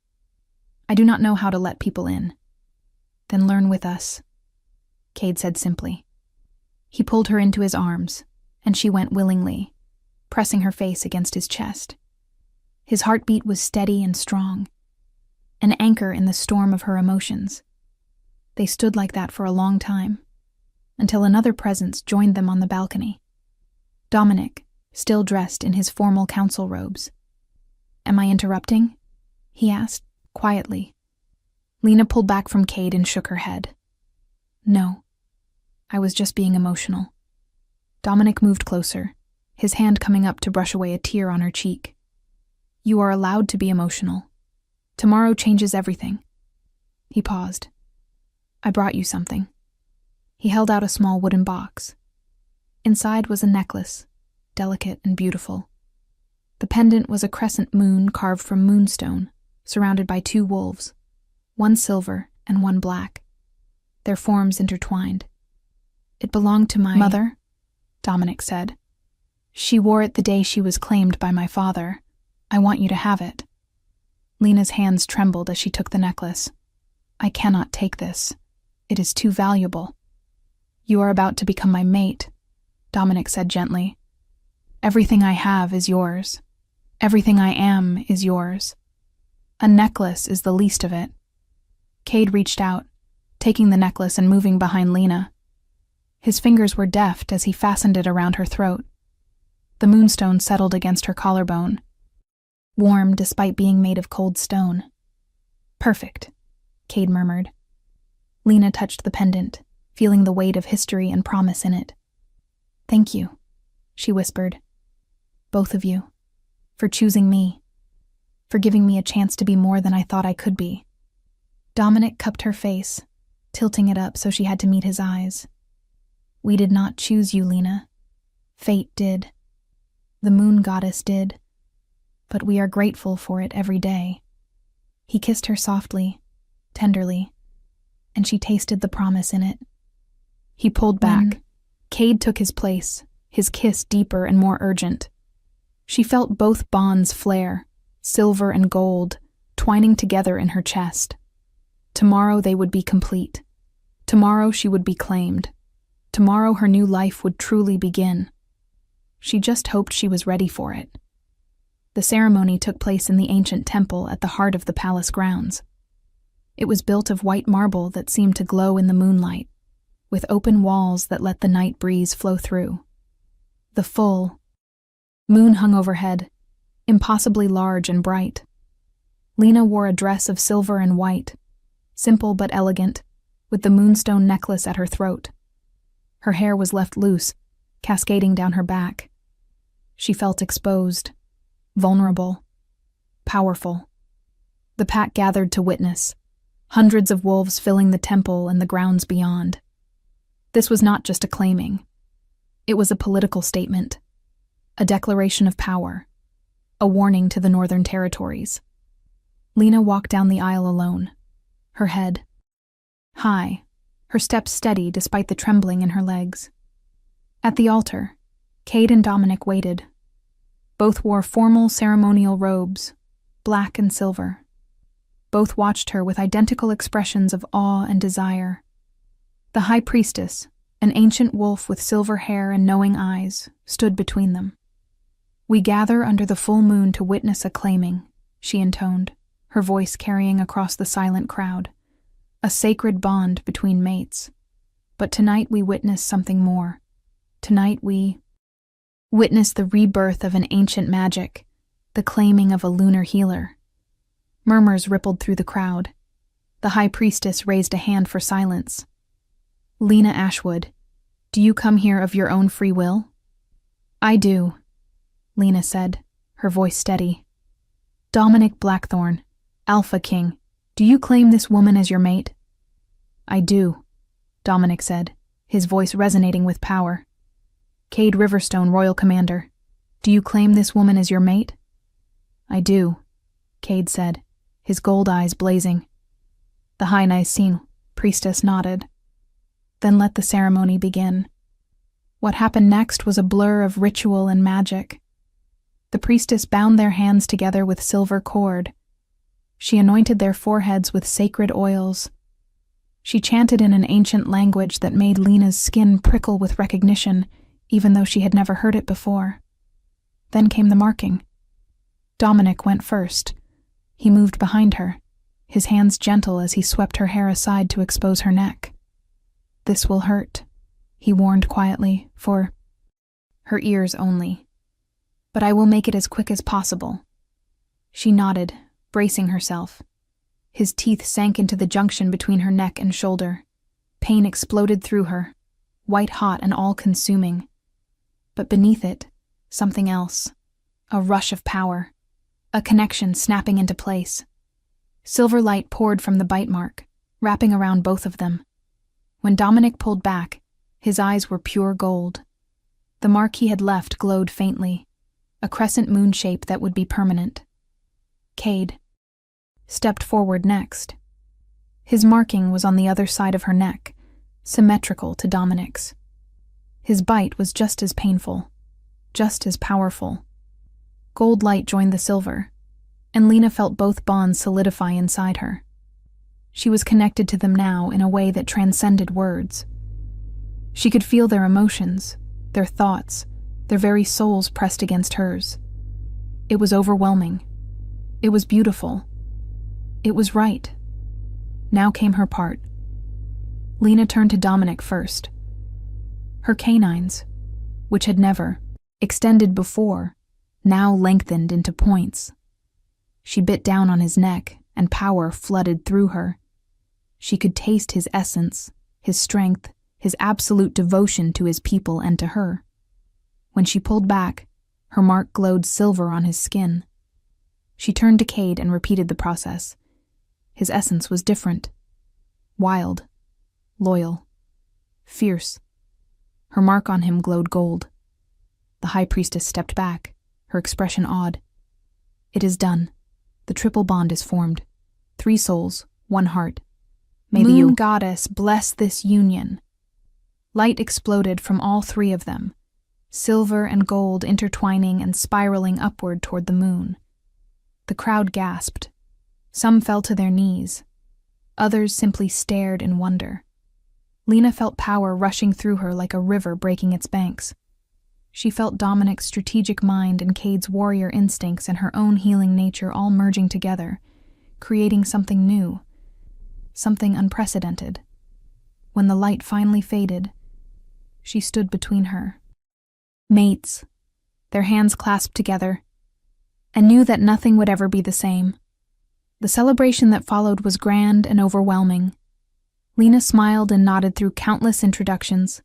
I do not know how to let people in. Then learn with us, Cade said simply. He pulled her into his arms, and she went willingly, pressing her face against his chest. His heartbeat was steady and strong, an anchor in the storm of her emotions. They stood like that for a long time, until another presence joined them on the balcony. Dominic, still dressed in his formal council robes. Am I interrupting? He asked, quietly. Lena pulled back from Cade and shook her head. No, I was just being emotional. Dominic moved closer, his hand coming up to brush away a tear on her cheek. You are allowed to be emotional. Tomorrow changes everything. He paused. I brought you something. He held out a small wooden box. Inside was a necklace, delicate and beautiful. The pendant was a crescent moon carved from moonstone, surrounded by 2 wolves, one silver and one black, their forms intertwined. It belonged to my mother, Dominic said. She wore it the day she was claimed by my father. I want you to have it. Lena's hands trembled as she took the necklace. I cannot take this. It is too valuable. You are about to become my mate, Dominic said gently. Everything I have is yours. Everything I am is yours. A necklace is the least of it. Cade reached out, taking the necklace and moving behind Lena. His fingers were deft as he fastened it around her throat. The moonstone settled against her collarbone, warm despite being made of cold stone. Perfect, Cade murmured. Lena touched the pendant, feeling the weight of history and promise in it. Thank you, she whispered. Both of you, for choosing me, for giving me a chance to be more than I thought I could be. Dominic cupped her face, tilting it up so she had to meet his eyes. We did not choose you, Lena. Fate did. The moon goddess did. But we are grateful for it every day. He kissed her softly, tenderly, and she tasted the promise in it. He pulled back. Cade took his place, his kiss deeper and more urgent. She felt both bonds flare, silver and gold, twining together in her chest. Tomorrow they would be complete. Tomorrow she would be claimed. Tomorrow her new life would truly begin. She just hoped she was ready for it. The ceremony took place in the ancient temple at the heart of the palace grounds. It was built of white marble that seemed to glow in the moonlight, with open walls that let the night breeze flow through. The full moon hung overhead, impossibly large and bright. Lena wore a dress of silver and white, simple but elegant, with the moonstone necklace at her throat. Her hair was left loose, cascading down her back. She felt exposed, vulnerable, powerful. The pack gathered to witness, hundreds of wolves filling the temple and the grounds beyond. This was not just a claiming. It was a political statement, a declaration of power, a warning to the Northern Territories. Lena walked down the aisle alone, her head high, her steps steady despite the trembling in her legs. At the altar, Cade and Dominic waited. Both wore formal ceremonial robes, black and silver. Both watched her with identical expressions of awe and desire. The high priestess, an ancient wolf with silver hair and knowing eyes, stood between them. "We gather under the full moon to witness a claiming," she intoned, her voice carrying across the silent crowd. "A sacred bond between mates. But tonight we witness something more. Tonight we witness the rebirth of an ancient magic, the claiming of a lunar healer." Murmurs rippled through the crowd. The high priestess raised a hand for silence. "Lena Ashwood, do you come here of your own free will?" "I do," Lena said, her voice steady. "Dominic Blackthorne, Alpha King, do you claim this woman as your mate?" "I do," Dominic said, his voice resonating with power. "Cade Riverstone, Royal Commander, do you claim this woman as your mate?" "I do," Cade said, his gold eyes blazing. The High Nicene priestess nodded. Then let the ceremony begin. What happened next was a blur of ritual and magic. The priestess bound their hands together with silver cord. She anointed their foreheads with sacred oils. She chanted in an ancient language that made Lena's skin prickle with recognition, even though she had never heard it before. Then came the marking. Dominic went first. He moved behind her, his hands gentle as he swept her hair aside to expose her neck. "This will hurt," he warned quietly, "for her ears only. But I will make it as quick as possible." She nodded, bracing herself. His teeth sank into the junction between her neck and shoulder. Pain exploded through her, white-hot and all-consuming. But beneath it, something else. A rush of power. A connection snapping into place. Silver light poured from the bite mark, wrapping around both of them. When Dominic pulled back, his eyes were pure gold. The mark he had left glowed faintly, a crescent moon shape that would be permanent. Cade stepped forward next. His marking was on the other side of her neck, symmetrical to Dominic's. His bite was just as painful, just as powerful. Gold light joined the silver, and Lena felt both bonds solidify inside her. She was connected to them now in a way that transcended words. She could feel their emotions, their thoughts, their very souls pressed against hers. It was overwhelming. It was beautiful. It was right. Now came her part. Lena turned to Dominic first. Her canines, which had never extended before, now lengthened into points. She bit down on his neck, and power flooded through her. She could taste his essence, his strength, his absolute devotion to his people and to her. When she pulled back, her mark glowed silver on his skin. She turned to Cade and repeated the process. His essence was different. Wild, loyal, fierce. Her mark on him glowed gold. The high priestess stepped back, her expression odd. "It is done. The triple bond is formed. 3 souls, 1 heart. May the Moon Goddess bless this union." Light exploded from all 3 of them, silver and gold intertwining and spiraling upward toward the moon. The crowd gasped. Some fell to their knees. Others simply stared in wonder. Lena felt power rushing through her like a river breaking its banks. She felt Dominic's strategic mind and Cade's warrior instincts and her own healing nature all merging together, creating something new, something unprecedented. When the light finally faded, she stood between her mates, their hands clasped together, and knew that nothing would ever be the same. The celebration that followed was grand and overwhelming. Lena smiled and nodded through countless introductions,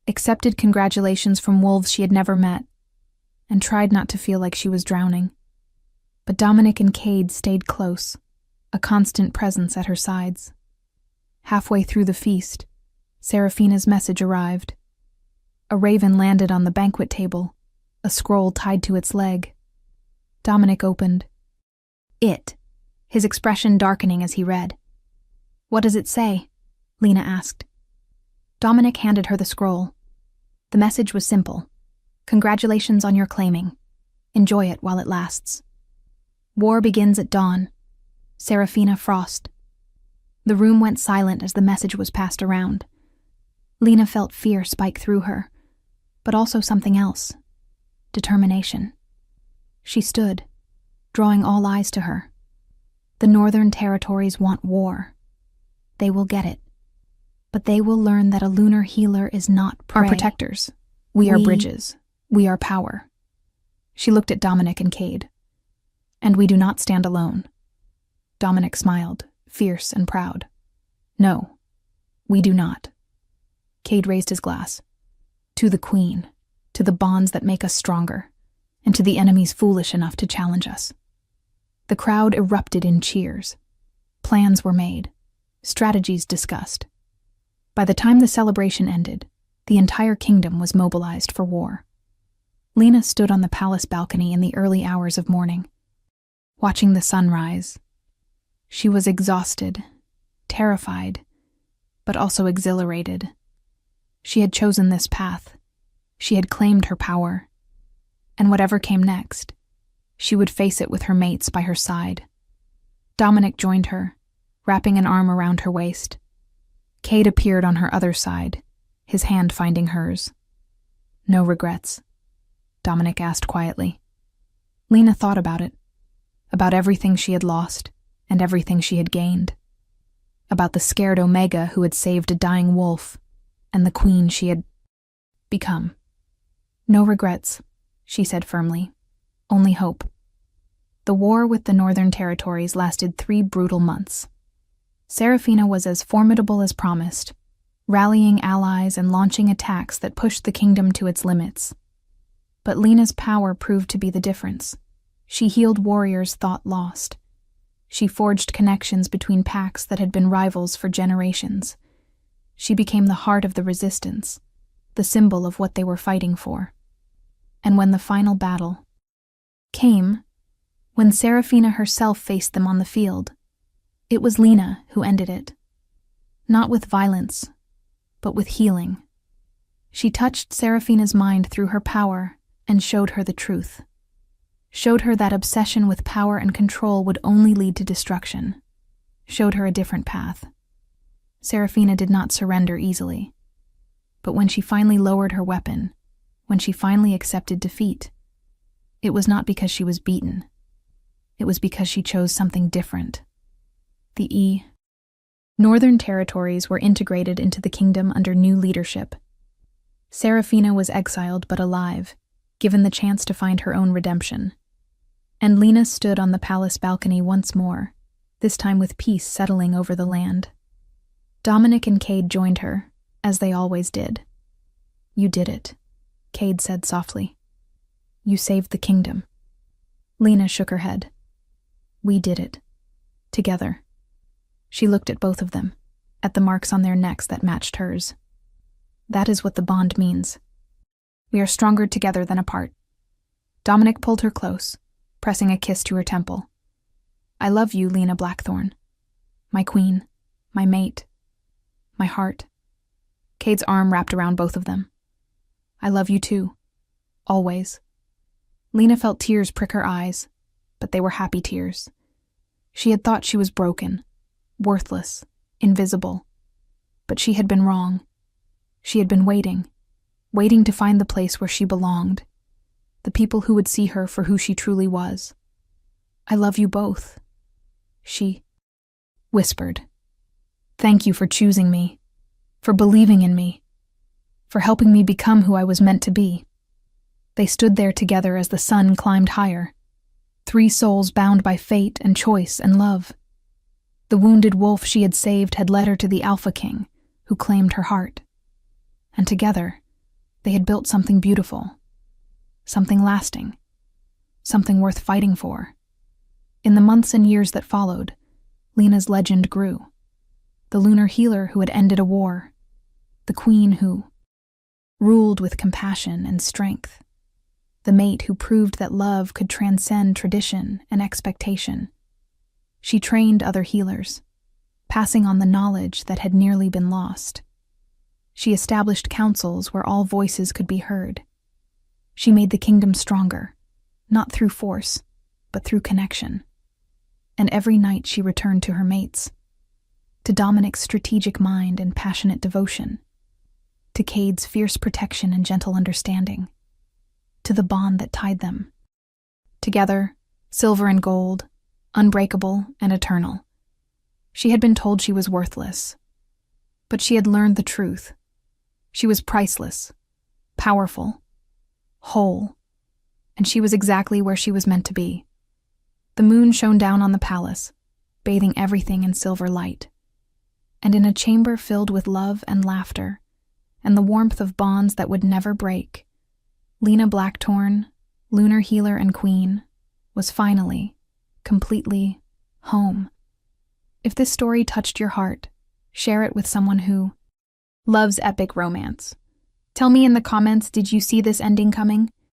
accepted congratulations from wolves she had never met, and tried not to feel like she was drowning. But Dominic and Cade stayed close, a constant presence at her sides. Halfway through the feast, Seraphina's message arrived. A raven landed on the banquet table, a scroll tied to its leg. Dominic opened it, his expression darkening as he read. "What does it say?" Lena asked. Dominic handed her the scroll. The message was simple. "Congratulations on your claiming. Enjoy it while it lasts. War begins at dawn. Seraphina Frost." The room went silent as the message was passed around. Lena felt fear spike through her, but also something else. Determination. She stood, drawing all eyes to her. The Northern Territories want war. They will get it. But they will learn that a lunar healer is not prey. Our protectors. We are bridges. We are power. She looked at Dominic and Cade. And we do not stand alone. Dominic smiled, fierce and proud. No, we do not. Cade raised his glass. To the Queen, to the bonds that make us stronger, and to the enemies foolish enough to challenge us. The crowd erupted in cheers. Plans were made, strategies discussed. By the time the celebration ended, the entire kingdom was mobilized for war. Lena stood on the palace balcony in the early hours of morning, watching the sun rise. She was exhausted, terrified, but also exhilarated. She had chosen this path. She had claimed her power. And whatever came next, she would face it with her mates by her side. Dominic joined her, wrapping an arm around her waist. Cade appeared on her other side, his hand finding hers. "No regrets?" Dominic asked quietly. Lena thought about it, about everything she had lost and everything she had gained, about the scared Omega who had saved a dying wolf and the queen she had become. "No regrets," she said firmly. "Only hope." The war with the Northern Territories lasted 3 brutal months. Seraphina was as formidable as promised, rallying allies and launching attacks that pushed the kingdom to its limits. But Lena's power proved to be the difference. She healed warriors thought lost. She forged connections between packs that had been rivals for generations. She became the heart of the resistance, the symbol of what they were fighting for. And when the final battle came, when Seraphina herself faced them on the field, it was Lena who ended it. Not with violence, but with healing. She touched Seraphina's mind through her power and showed her the truth. Showed her that obsession with power and control would only lead to destruction. Showed her a different path. Seraphina did not surrender easily. But when she finally lowered her weapon, when she finally accepted defeat, it was not because she was beaten. It was because she chose something different. The Northern Territories were integrated into the kingdom under new leadership. Seraphina was exiled but alive, given the chance to find her own redemption. And Lena stood on the palace balcony once more, this time with peace settling over the land. Dominic and Cade joined her, as they always did. "You did it," Cade said softly. "You saved the kingdom." Lena shook her head. "We did it. Together." She looked at both of them, at the marks on their necks that matched hers. "That is what the bond means. We are stronger together than apart." Dominic pulled her close, pressing a kiss to her temple. "I love you, Lena Blackthorn. My queen, my mate, my heart." Cade's arm wrapped around both of them. "I love you too. Always." Lena felt tears prick her eyes, but they were happy tears. She had thought she was broken, worthless, invisible. But she had been wrong. She had been waiting to find the place where she belonged, the people who would see her for who she truly was. "I love you both," she whispered. "Thank you for choosing me, for believing in me, for helping me become who I was meant to be." They stood there together as the sun climbed higher, 3 souls bound by fate and choice and love. The wounded wolf she had saved had led her to the Alpha King, who claimed her heart. And together, they had built something beautiful, something lasting, something worth fighting for. In the months and years that followed, Lena's legend grew. The lunar healer who had ended a war. the queen who ruled with compassion and strength, the mate who proved that love could transcend tradition and expectation. She trained other healers, passing on the knowledge that had nearly been lost. She established councils where all voices could be heard. She made the kingdom stronger, not through force, but through connection. And every night she returned to her mates, to Dominic's strategic mind and passionate devotion, to Cade's fierce protection and gentle understanding, to the bond that tied them. Together, silver and gold, unbreakable and eternal. She had been told she was worthless, but she had learned the truth. She was priceless, powerful, whole, and she was exactly where she was meant to be. The moon shone down on the palace, bathing everything in silver light. And in a chamber filled with love and laughter, and the warmth of bonds that would never break, Lena Blackthorn, lunar healer and queen, was finally, completely, home. If this story touched your heart, share it with someone who loves epic romance. Tell me in the comments, did you see this ending coming?